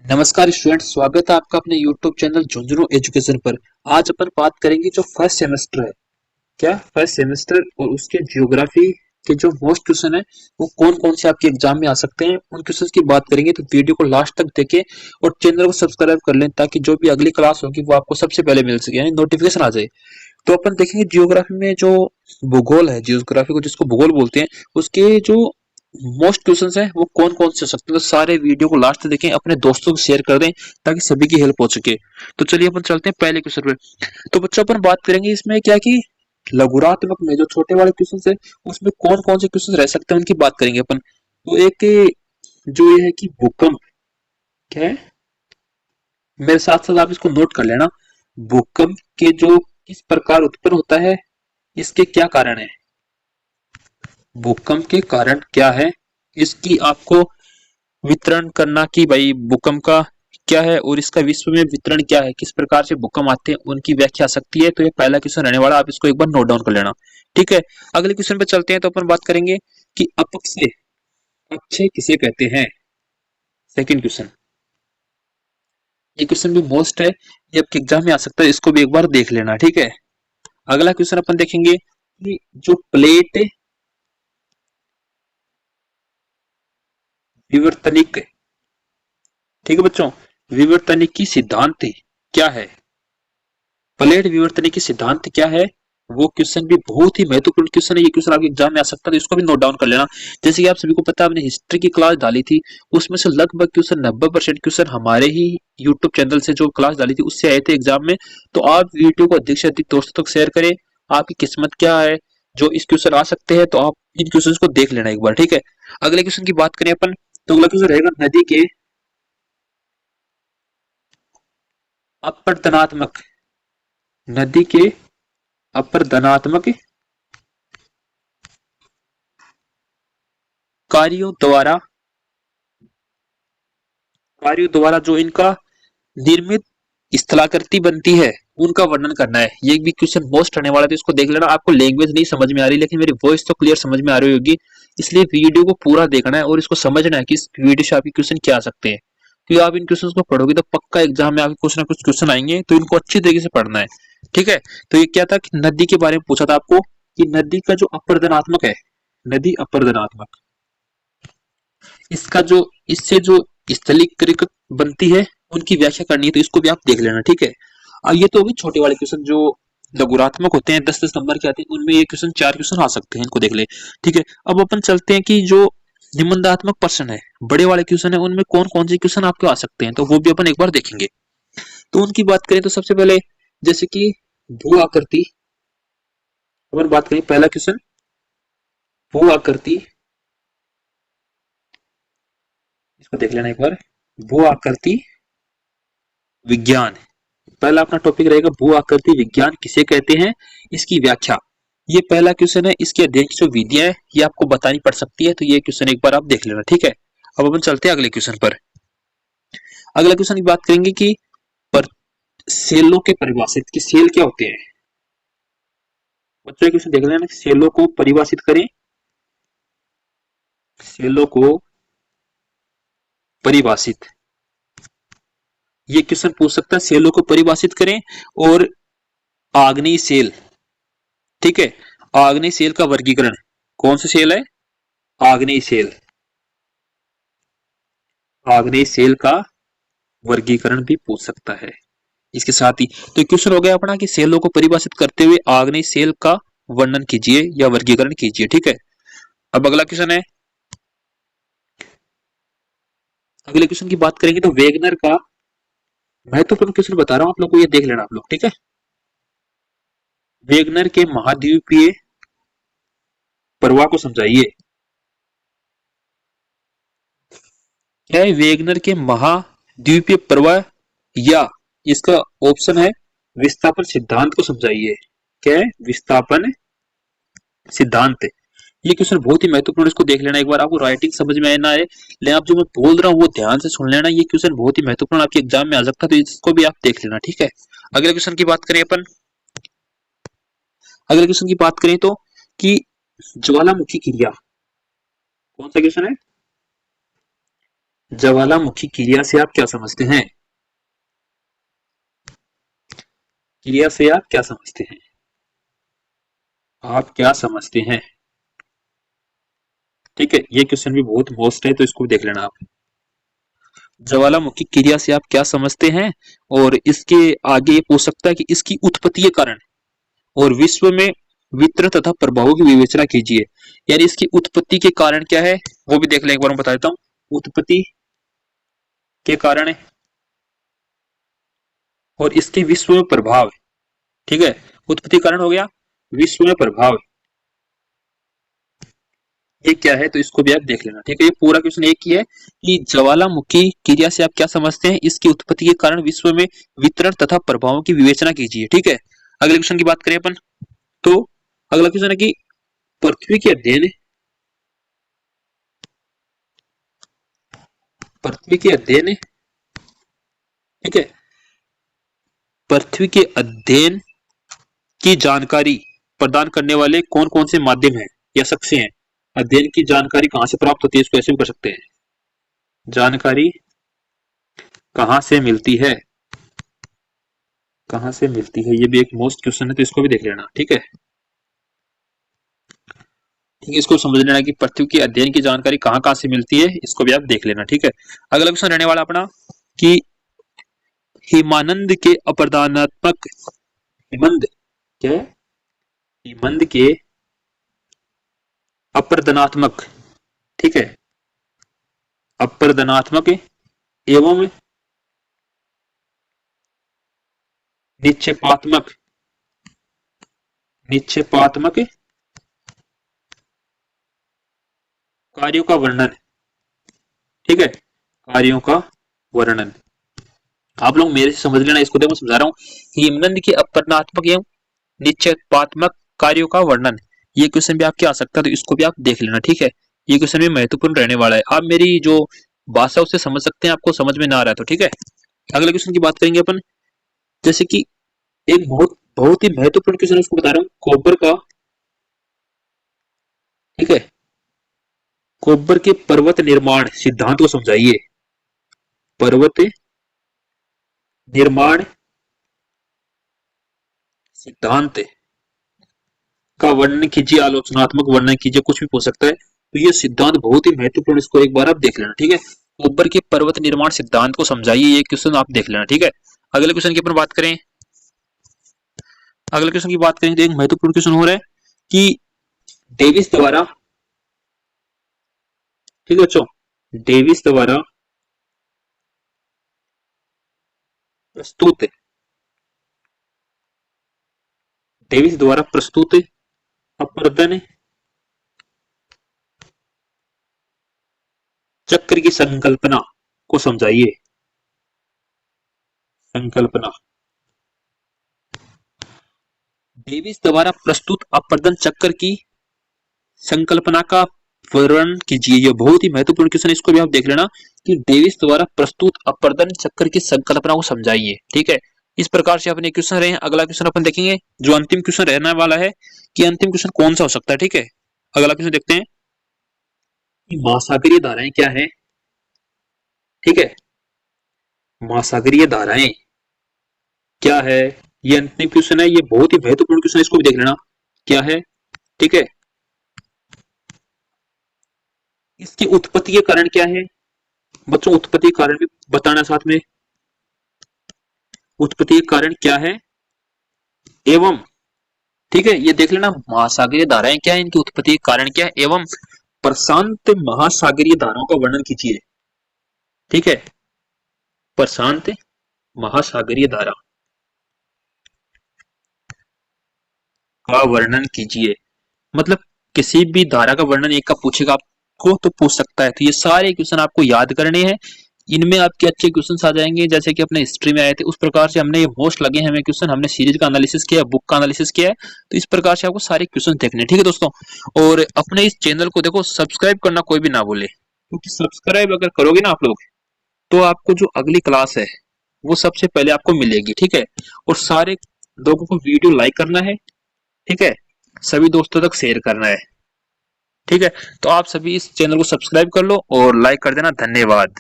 नमस्कार स्टूडेंट, स्वागत है आपका अपने YouTube चैनल झुंझुनू एजुकेशन पर। आज अपन बात करेंगे जो फर्स्ट सेमेस्टर है। क्या फर्स्ट सेमेस्टर और उसके जियोग्राफी के जो मोस्ट क्वेश्चन है वो कौन कौन से आपके एग्जाम में आ सकते हैं, उन क्वेश्चंस की बात करेंगे। तो वीडियो को लास्ट तक देखें और चैनल को सब्सक्राइब कर लें ताकि जो भी अगली क्लास होगी वो आपको सबसे पहले मिल सके, यानी नोटिफिकेशन आ जाए। तो अपन देखेंगे जियोग्राफी में जो भूगोल है, जियोग्राफी को जिसको भूगोल बोलते हैं, उसके जो मोस्ट क्वेश्चंस हैं वो कौन कौन से हो सकते हैं। तो सारे वीडियो को लास्ट तक देखें, अपने दोस्तों को शेयर कर दें ताकि सभी की हेल्प हो सके। तो चलिए अपन चलते हैं पहले क्वेश्चन पे। तो बच्चों अपन बात करेंगे इसमें क्या कि लघुरात्मक में जो छोटे वाले क्वेश्चन है उसमें कौन कौन से क्वेश्चन रह सकते हैं उनकी बात करेंगे अपन। तो एक जो ये है कि भूकंप क्या है, मेरे साथ साथ आप इसको नोट कर लेना। भूकंप के जो किस प्रकार उत्पन्न होता है, इसके क्या कारण है, भूकंप के कारण क्या है, इसकी आपको वितरण करना कि भाई भूकंप का क्या है और इसका विश्व में वितरण क्या है, किस प्रकार से भूकंप आते हैं उनकी व्याख्या आ सकती है। तो ये पहला क्वेश्चन रहने वाला, आप इसको एक बार नोट डाउन कर लेना। ठीक है, अगले क्वेश्चन पे चलते हैं। तो अपन बात करेंगे कि अपक्षय अक्षय किसे कहते हैं। सेकंड क्वेश्चन, ये क्वेश्चन भी मोस्ट है, ये आपके एग्जाम में आ सकता है, इसको भी एक बार देख लेना। ठीक है, अगला क्वेश्चन अपन देखेंगे कि जो प्लेट विवर्तनिक, ठीक है बच्चों, विवर्तनिक की सिद्धांत क्या है, प्लेट विवर्तनिक की सिद्धांत क्या है, वो क्वेश्चन भी बहुत ही महत्वपूर्ण क्वेश्चन है। ये क्वेश्चन आपके एग्जाम में आ सकता है, तो इसको भी नोट डाउन कर लेना। जैसे कि आप सभी को पता है, हमने हिस्ट्री की क्लास डाली थी, उसमें से लगभग क्वेश्चन 90% क्वेश्चन हमारे ही यूट्यूब चैनल से जो क्लास डाली थी उससे आए थे एग्जाम में। तो आप वीडियो को अधिक से अधिक दोस्तों तक शेयर करें। आपकी किस्मत क्या है, जो इस क्वेश्चन आ सकते हैं, तो आप इन क्वेश्चन को देख लेना एक बार। ठीक है, अगले क्वेश्चन की बात करें अपन, तो अगला क्वेश्चन रहेगा नदी के अपरदनात्मक, नदी के अपरदनात्मक कार्यों द्वारा, कार्यों द्वारा जो इनका निर्मित स्थलाकृति बनती है उनका वर्णन करना है। ये भी क्वेश्चन मोस्ट आने वाला है, तो इसको देख लेना। आपको लैंग्वेज नहीं समझ में आ रही लेकिन मेरी वॉइस तो क्लियर समझ में आ रही होगी, इसलिए वीडियो को पूरा देखना है और इसको समझना है कि इस वीडियो से आपके क्वेश्चन क्या आ सकते हैं। क्योंकि आप इन क्वेश्चन को पढ़ोगे तो पक्का एग्जाम में आपके कुछ ना कुछ क्वेश्चन आएंगे, तो इनको अच्छी तरीके से पढ़ना है। ठीक है, तो ये क्या था कि नदी के बारे में पूछा था आपको कि नदी का जो अपरदनात्मक है, नदी अपरदनात्मक, इसका जो इससे जो स्थलीकृत बनती है उनकी व्याख्या करनी है, तो इसको भी आप देख लेना। ठीक है, अब ये तो होगी छोटे वाले क्वेश्चन, जो लघुरात्मक होते हैं 10-10 नंबर के आते हैं, उनमें ये क्वेश्चन 4 क्वेश्चन आ सकते हैं, इनको देख ले। ठीक है, अब अपन चलते हैं कि जो निबंधात्मक प्रश्न है, बड़े वाले क्वेश्चन है, उनमें कौन कौन से क्वेश्चन आपके आ सकते हैं, तो वो भी अपन एक बार देखेंगे। तो उनकी बात करें तो सबसे पहले जैसे कि भू आकृति, अपन बात करें पहला क्वेश्चन, भू आकृति, इसको देख लेना एक बार। भू आकृति विज्ञान, पहला अपना टॉपिक रहेगा भू आकृति विज्ञान किसे कहते हैं, इसकी व्याख्या। ये पहला क्वेश्चन है, इसके अध्ययन की जो विधियां है ये आपको बतानी पड़ सकती है, तो ये क्वेश्चन एक बार आप देख लेना। ठीक है, अब अपन चलते हैं अगले क्वेश्चन पर। अगले क्वेश्चन की बात करेंगे कि पर सेलों के परिभाषित कि सेल क्या होते हैं। बच्चों क्वेश्चन देख लेना, सेलों को परिभाषित करें, सेलों को परिभाषित, ये क्वेश्चन पूछ सकता है, सेलों को परिभाषित करें। और आग्नेय सेल, ठीक है, आग्नेय सेल का वर्गीकरण, कौन सा सेल है, आग्नेय सेल, आग्नेय सेल का वर्गीकरण भी पूछ सकता है इसके साथ ही। तो क्वेश्चन हो गया अपना कि सेलों को परिभाषित करते हुए आग्नेय सेल का वर्णन कीजिए या वर्गीकरण कीजिए। ठीक है, अब अगला क्वेश्चन है, अगले क्वेश्चन की बात करेंगे तो वेगनर का, महत्वपूर्ण क्वेश्चन बता रहा हूं आप लोग को, ये देख लेना आप लोग। ठीक है, वेगनर के महाद्वीपीय प्रवाह को समझाइए। क्या है, वेगनर के महाद्वीपीय प्रवाह, या इसका ऑप्शन है विस्थापन सिद्धांत को समझाइए। क्या है, विस्थापन सिद्धांत। ये क्वेश्चन बहुत ही महत्वपूर्ण, इसको देख लेना एक बार। आपको राइटिंग समझ में आना है लेकिन आप जो मैं बोल रहा हूँ वो ध्यान से सुन लेना, ये क्वेश्चन बहुत ही महत्वपूर्ण आपके एग्जाम में आ सकता है, तो इसको भी आप देख लेना। ठीक है, अगले क्वेश्चन की बात करें अपन, अगले क्वेश्चन की बात करें तो कि ज्वालामुखी क्रिया, कौन सा क्वेश्चन है, ज्वालामुखी क्रिया से आप क्या समझते हैं? क्रिया से आप क्या समझते हैं? आप क्या समझते हैं? ठीक है, ये क्वेश्चन भी बहुत मोस्ट है तो इसको भी देख लेना आप। ज्वालामुखी क्रिया से आप क्या समझते हैं, और इसके आगे ये पूछ सकता है कि इसकी उत्पत्ति के कारण और विश्व में वितरण तथा प्रभावों की विवेचना कीजिए। यानी इसकी उत्पत्ति के कारण क्या है वो भी देख लें, एक बार मैं बता देता हूँ। उत्पत्ति के कारण है और इसके विश्व में प्रभाव है। ठीक है, उत्पत्ति कारण हो गया, विश्व में प्रभाव ये क्या है, तो इसको भी आप देख लेना। ठीक है, ये पूरा क्वेश्चन एक ही है कि ज्वालामुखी क्रिया से आप क्या समझते हैं, इसकी उत्पत्ति के कारण विश्व में वितरण तथा प्रभावों की विवेचना कीजिए। ठीक है, अगले क्वेश्चन की बात करें अपन, तो अगला क्वेश्चन है कि पृथ्वी के अध्ययन, पृथ्वी के अध्ययन, ठीक है, पृथ्वी के अध्ययन की जानकारी प्रदान करने वाले कौन कौन से माध्यम हैं या शख्स हैं? अध्ययन की जानकारी कहां से प्राप्त होती है, इसको ऐसे भी कर सकते हैं, जानकारी कहां से मिलती है, कहां से मिलती है, ये भी एक मोस्ट क्वेश्चन है तो इसको भी देख लेना। ठीक है, ठीक है, इसको समझ लेना कि पृथ्वी के अध्ययन की जानकारी कहां कहां से मिलती है, इसको भी आप देख लेना। ठीक है, अगला क्वेश्चन रहने वाला अपना कि हिमानंद के अपरदनात्मक, हिमंद क्या है, हिमंद के अपरदनात्मक, ठीक है, अपरदनात्मक एवं निक्षेपात्मक, निक्षेपात्मक कार्यों का वर्णन, ठीक है, कार्यों का वर्णन। आप लोग मेरे से समझ लेना, इसको देखो मैं समझा रहा हूँ। हिमनंद के अपरदनात्मक एवं निक्षेपात्मक कार्यों का वर्णन, ये क्वेश्चन भी आपके आ सकता है तो इसको भी आप देख लेना। ठीक है, ये क्वेश्चन भी महत्वपूर्ण रहने वाला है। आप मेरी जो भाषा उससे समझ सकते हैं, आपको समझ में ना आ रहा है तो ठीक है। अगले क्वेश्चन की बात करेंगे अपन, जैसे कि एक बहुत बहुत ही महत्वपूर्ण क्वेश्चन उसको बता रहा हूँ, कॉपर का, ठीक है, कॉपर के पर्वत निर्माण सिद्धांत को समझाइए। पर्वत निर्माण सिद्धांत का वर्णन कीजिए, आलोचनात्मक वर्णन कीजिए, कुछ भी पूछ सकता है। तो ये सिद्धांत बहुत ही महत्वपूर्ण, इसको एक बार आप देख लेना। ठीक है, कॉपर के पर्वत निर्माण सिद्धांत को समझाइए, ये क्वेश्चन आप देख लेना। ठीक है, अगले क्वेश्चन की अपन बात करें, अगले क्वेश्चन की बात करें तो एक महत्वपूर्ण क्वेश्चन हो रहा है कि डेविस द्वारा, ठीक है बच्चों, डेविस द्वारा प्रस्तुत, डेविस द्वारा प्रस्तुत अपवर्तन चक्र की संकल्पना को समझाइए। संकल्पना, डेविस द्वारा प्रस्तुत अपवर्तन चक्र की संकल्पना का वर्णन कीजिए। यह बहुत ही महत्वपूर्ण क्वेश्चन, इसको भी आप देख लेना कि डेविस द्वारा प्रस्तुत अपवर्तन चक्र की संकल्पना को समझाइए। ठीक है, इस प्रकार से अपने क्वेश्चन रहे हैं। अगला क्वेश्चन अपन देखेंगे, जो अंतिम क्वेश्चन रहने वाला है कि अंतिम क्वेश्चन कौन सा हो सकता है। ठीक है, अगला क्वेश्चन देखते हैं कि महासागरीय धाराएं क्या है। ठीक है, महासागरीय धाराएं क्या है, ये अंतिम क्वेश्चन है, ये बहुत ही महत्वपूर्ण क्वेश्चन है, इसको भी देख लेना क्या है। ठीक है, इसकी उत्पत्ति के कारण क्या है बच्चों, उत्पत्ति के कारण भी बताना साथ में, उत्पत्ति के कारण क्या है एवं, ठीक है, ये देख लेना महासागरीय धाराएं क्या है, इनकी उत्पत्ति के कारण क्या है, एवं प्रशांत महासागरीय धाराओं का वर्णन कीजिए। ठीक है, प्रशांत महासागरीय धारा का वर्णन कीजिए, मतलब किसी भी धारा का वर्णन एक का पूछेगा आपको तो पूछ सकता है। तो ये सारे क्वेश्चन आपको याद करने हैं, इनमें आपके अच्छे क्वेश्चन आ जाएंगे, जैसे कि अपने हिस्ट्री में आए थे उस प्रकार से हमने ये मोस्ट लगे हैं हमें क्वेश्चन, हमने सीरीज का एनालिसिस किया, बुक का एनालिसिस किया है, तो इस प्रकार से आपको सारे क्वेश्चन देखने। ठीक है दोस्तों, और अपने इस चैनल को देखो सब्सक्राइब करना कोई भी ना भूले, क्योंकि सब्सक्राइब अगर करोगे ना आप लोग तो आपको जो अगली क्लास है वो सबसे पहले आपको मिलेगी। ठीक है, और सारे लोगों को वीडियो लाइक करना है, ठीक है, सभी दोस्तों तक शेयर करना है। ठीक है, तो आप सभी इस चैनल को सब्सक्राइब कर लो और लाइक कर देना। धन्यवाद।